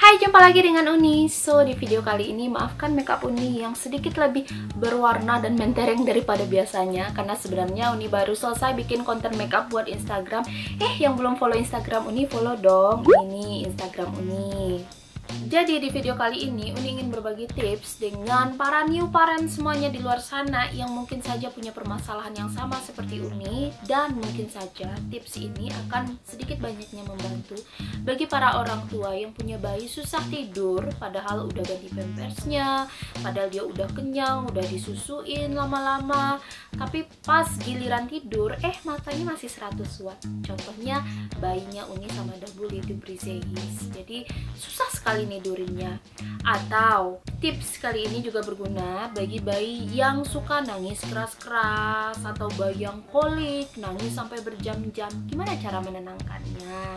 Hai, jumpa lagi dengan Uni. So, di video kali ini maafkan makeup Uni yang sedikit lebih berwarna dan mentereng daripada biasanya, karena sebenarnya Uni baru selesai bikin konten makeup buat Instagram. Yang belum follow Instagram Uni, follow dong. Ini Instagram Uni. Jadi di video kali ini Uni ingin berbagi tips dengan para new parent semuanya di luar sana yang mungkin saja punya permasalahan yang sama seperti Uni, dan mungkin saja tips ini akan sedikit banyaknya membantu bagi para orang tua yang punya bayi susah tidur padahal udah ganti pampersnya, padahal dia udah kenyang, udah disusuin lama-lama, tapi pas giliran tidur matanya masih 100 watt. Contohnya bayinya Uni sama Dabul itu Briseis, jadi susah sekali nidurinnya. Atau tips kali ini juga berguna bagi bayi yang suka nangis keras-keras atau bayi yang kolik, nangis sampai berjam-jam. Gimana cara menenangkannya?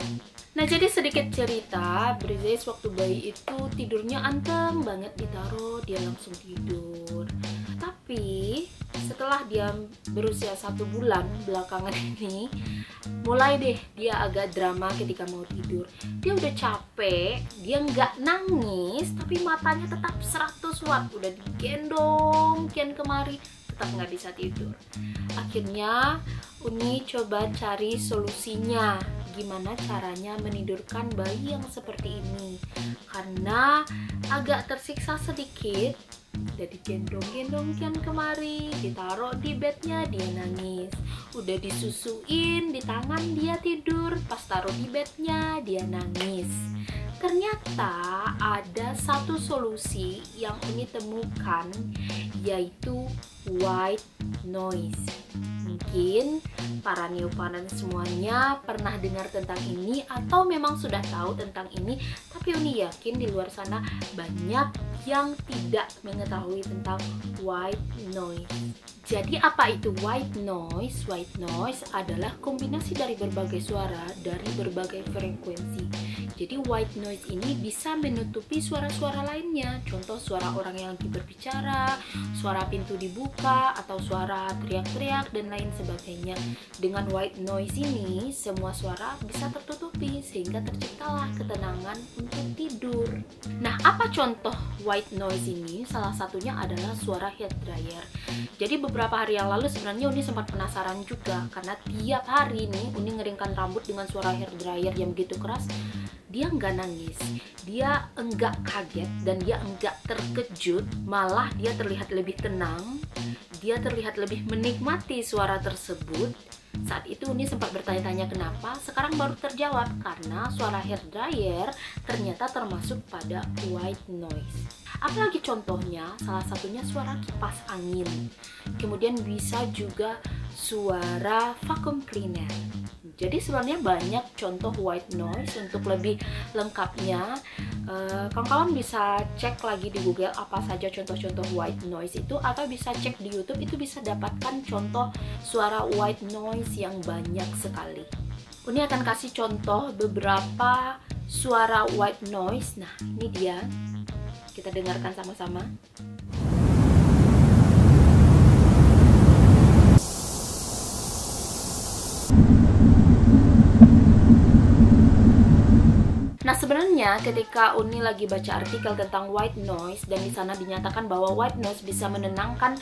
Nah, jadi sedikit cerita, Briseis waktu bayi itu tidurnya anteng banget, ditaruh dia langsung tidur. Tapi setelah dia berusia 1 bulan belakangan ini, mulai deh dia agak drama ketika mau tidur. Dia udah capek, dia nggak nangis, tapi matanya tetap 100 watt, udah digendong kian kemari, tetap nggak bisa tidur. Akhirnya Uni coba cari solusinya, gimana caranya menidurkan bayi yang seperti ini, karena agak tersiksa sedikit. Udah digendong-gendong kian kemari, ditaruh di bednya dia nangis, udah disusuin di tangan dia tidur, pas taruh di bednya dia nangis. Ternyata ada satu solusi yang Uni temukan, yaitu white noise. Mungkin para new parent semuanya pernah dengar tentang ini atau memang sudah tahu tentang ini, tapi Uni yakin di luar sana banyak yang tidak mengetahui tentang white noise. Jadi apa itu white noise? White noise adalah kombinasi dari berbagai suara dari berbagai frekuensi. Jadi white noise ini bisa menutupi suara-suara lainnya. Contoh suara orang yang lagi berbicara, suara pintu dibuka, atau suara teriak-teriak dan lain sebagainya. Dengan white noise ini, semua suara bisa tertutupi sehingga terciptalah ketenangan untuk tidur. Nah, apa contoh white noise ini? Salah satunya adalah suara hair dryer. Jadi beberapa hari yang lalu sebenarnya Uni sempat penasaran juga, karena tiap hari nih Uni ngeringkan rambut dengan suara hair dryer yang begitu keras. Dia nggak nangis, dia enggak kaget, dan dia enggak terkejut, malah dia terlihat lebih tenang, dia terlihat lebih menikmati suara tersebut. Saat itu Uni sempat bertanya-tanya kenapa, sekarang baru terjawab, karena suara hair dryer ternyata termasuk pada white noise. Apalagi contohnya, salah satunya suara kipas angin, kemudian bisa juga suara vacuum cleaner. Jadi sebenarnya banyak contoh white noise. Untuk lebih lengkapnya, kawan-kawan bisa cek lagi di Google apa saja contoh-contoh white noise itu, atau bisa cek di YouTube, itu bisa dapatkan contoh suara white noise yang banyak sekali. Uni akan kasih contoh beberapa suara white noise. Nah, ini dia. Kita dengarkan sama-sama. Nah, sebenarnya ketika Uni lagi baca artikel tentang white noise, dan di sana dinyatakan bahwa white noise bisa menenangkan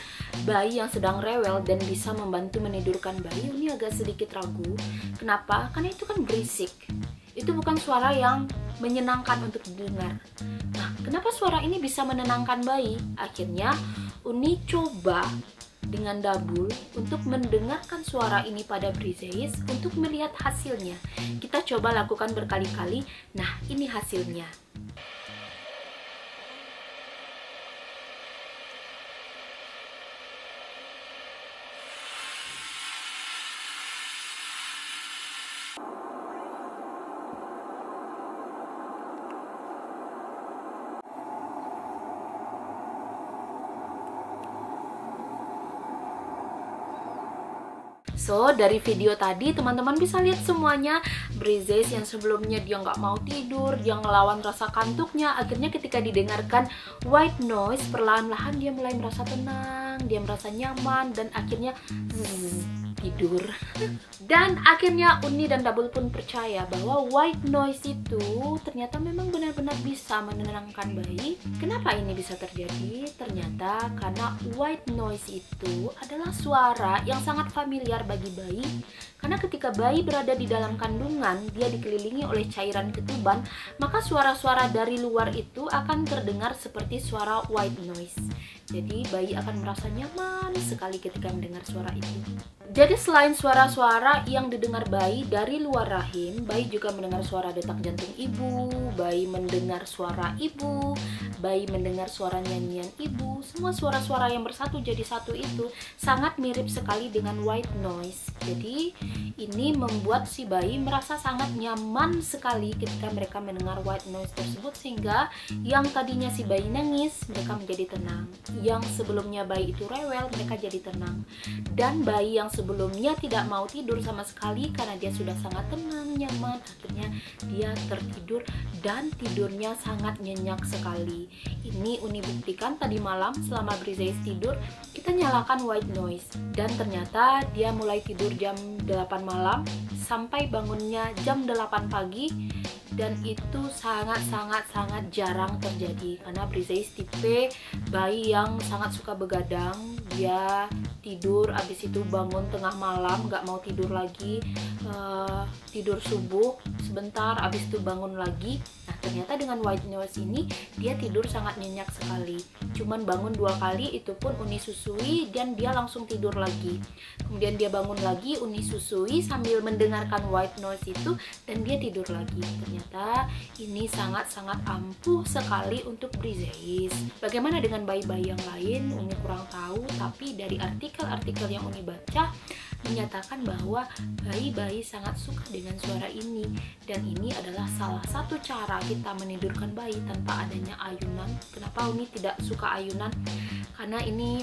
bayi yang sedang rewel dan bisa membantu menidurkan bayi, Uni agak sedikit ragu. Kenapa? Karena itu kan berisik. Itu bukan suara yang menyenangkan untuk didengar. Nah, kenapa suara ini bisa menenangkan bayi? Akhirnya Uni coba dengan Dabul untuk mendengarkan suara ini pada Briseis untuk melihat hasilnya. Kita coba lakukan berkali-kali. Nah, ini hasilnya. So, dari video tadi teman-teman bisa lihat semuanya. Briseis yang sebelumnya dia nggak mau tidur, dia ngelawan rasa kantuknya, akhirnya ketika didengarkan white noise, perlahan-lahan dia mulai merasa tenang, dia merasa nyaman, dan akhirnya tidur. Dan akhirnya Uni dan Double pun percaya bahwa white noise itu ternyata memang benar-benar bisa menenangkan bayi. Kenapa ini bisa terjadi? Ternyata karena white noise itu adalah suara yang sangat familiar bagi bayi. Karena ketika bayi berada di dalam kandungan, dia dikelilingi oleh cairan ketuban, maka suara-suara dari luar itu akan terdengar seperti suara white noise. Jadi bayi akan merasa nyaman sekali ketika mendengar suara itu. Jadi selain suara-suara yang didengar bayi dari luar rahim, bayi juga mendengar suara detak jantung ibu, bayi mendengar suara ibu, bayi mendengar suara nyanyian ibu. Semua suara-suara yang bersatu jadi satu itu sangat mirip sekali dengan white noise. Jadi ini membuat si bayi merasa sangat nyaman sekali ketika mereka mendengar white noise tersebut, sehingga yang tadinya si bayi nangis, mereka menjadi tenang. Yang sebelumnya bayi itu rewel, mereka jadi tenang. Dan bayi yang sebelumnya tidak mau tidur sama sekali karena dia sudah sangat tenang, nyaman, akhirnya dia tertidur dan tidurnya sangat nyenyak sekali. Ini Uni buktikan tadi malam selama Brizeis tidur, kita nyalakan white noise dan ternyata dia mulai tidur jam 8 malam sampai bangunnya jam 8 pagi. Dan itu sangat jarang terjadi karena Brizeis tipe bayi yang sangat suka begadang. Dia tidur, abis itu bangun tengah malam, nggak mau tidur lagi, tidur subuh sebentar, abis itu bangun lagi. Nah ternyata dengan white noise ini dia tidur sangat nyenyak sekali. Cuman bangun 2 kali, itu pun Uni susui dan dia langsung tidur lagi. Kemudian dia bangun lagi, Uni susui sambil mendengarkan white noise itu dan dia tidur lagi. Ternyata ini sangat ampuh sekali untuk Brizeis. Bagaimana dengan bayi-bayi yang lain? Uni kurang tahu, tapi dari artikel-artikel yang Uni baca menyatakan bahwa bayi-bayi sangat suka dengan suara ini, dan ini adalah salah satu cara kita menidurkan bayi tanpa adanya ayunan. Kenapa Uni tidak suka ayunan? Karena ini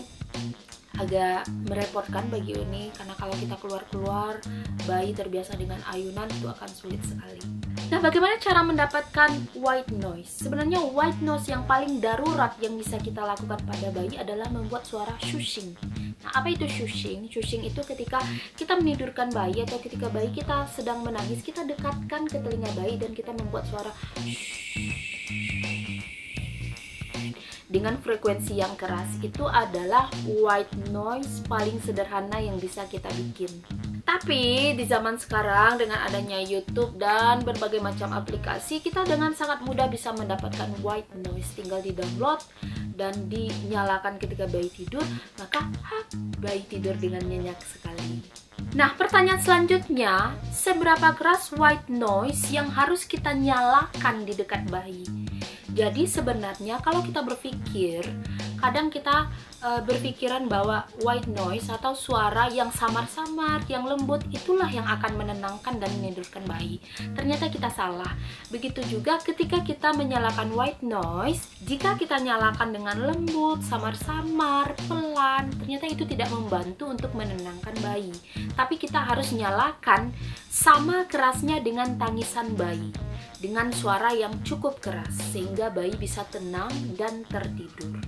agak merepotkan bagi Uni, karena kalau kita keluar-keluar bayi terbiasa dengan ayunan itu akan sulit sekali. Nah, bagaimana cara mendapatkan white noise? Sebenarnya white noise yang paling darurat yang bisa kita lakukan pada bayi adalah membuat suara shushing. Nah, apa itu shushing? Shushing itu ketika kita menidurkan bayi atau ketika bayi kita sedang menangis, kita dekatkan ke telinga bayi dan kita membuat suara dengan frekuensi yang keras. Itu adalah white noise paling sederhana yang bisa kita bikin. Tapi di zaman sekarang dengan adanya YouTube dan berbagai macam aplikasi, kita dengan sangat mudah bisa mendapatkan white noise. Tinggal di-download dan dinyalakan ketika bayi tidur, maka bayi tidur dengan nyenyak sekali. Nah, pertanyaan selanjutnya, seberapa keras white noise yang harus kita nyalakan di dekat bayi? Jadi sebenarnya kalau kita berpikir, kadang kita berpikiran bahwa white noise atau suara yang samar-samar, yang lembut, itulah yang akan menenangkan dan menidurkan bayi. Ternyata kita salah. Begitu juga ketika kita menyalakan white noise, jika kita nyalakan dengan lembut, samar-samar, pelan, ternyata itu tidak membantu untuk menenangkan bayi. Tapi kita harus nyalakan sama kerasnya dengan tangisan bayi, dengan suara yang cukup keras sehingga bayi bisa tenang dan tertidur.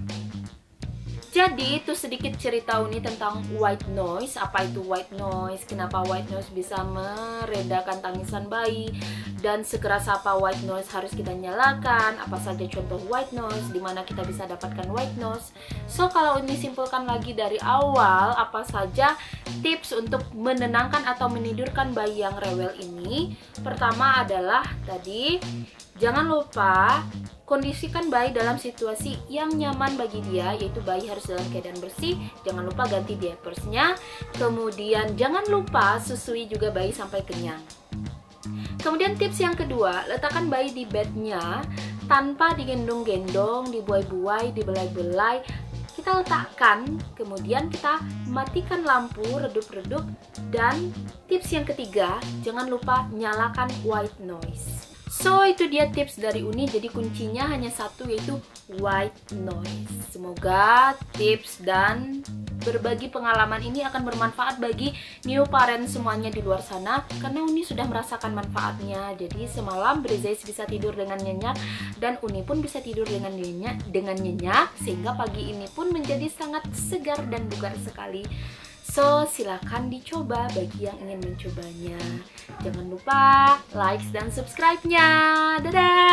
Jadi itu sedikit cerita Uni tentang white noise. Apa itu white noise? Kenapa white noise bisa meredakan tangisan bayi? Dan sekeras apa white noise harus kita nyalakan? Apa saja contoh white noise? Dimana kita bisa dapatkan white noise? So kalau Uni simpulkan lagi dari awal, apa saja tips untuk menenangkan atau menidurkan bayi yang rewel ini? Pertama adalah tadi, jangan lupa kondisikan bayi dalam situasi yang nyaman bagi dia, yaitu bayi harus dalam keadaan bersih. Jangan lupa ganti diapersnya. Kemudian jangan lupa susui juga bayi sampai kenyang. Kemudian tips yang kedua, letakkan bayi di bednya tanpa digendong-gendong, dibuai-buai, dibelai-belai. Kita letakkan, kemudian kita matikan lampu, redup-redup. Dan tips yang ketiga, jangan lupa nyalakan white noise. So itu dia tips dari Uni, jadi kuncinya hanya satu, yaitu white noise. Semoga tips dan berbagi pengalaman ini akan bermanfaat bagi new parent semuanya di luar sana, karena Uni sudah merasakan manfaatnya. Jadi semalam Brizeis bisa tidur dengan nyenyak dan Uni pun bisa tidur dengan nyenyak, sehingga pagi ini pun menjadi sangat segar dan bugar sekali. So, silakan dicoba bagi yang ingin mencobanya. Jangan lupa like dan subscribe-nya. Dadah!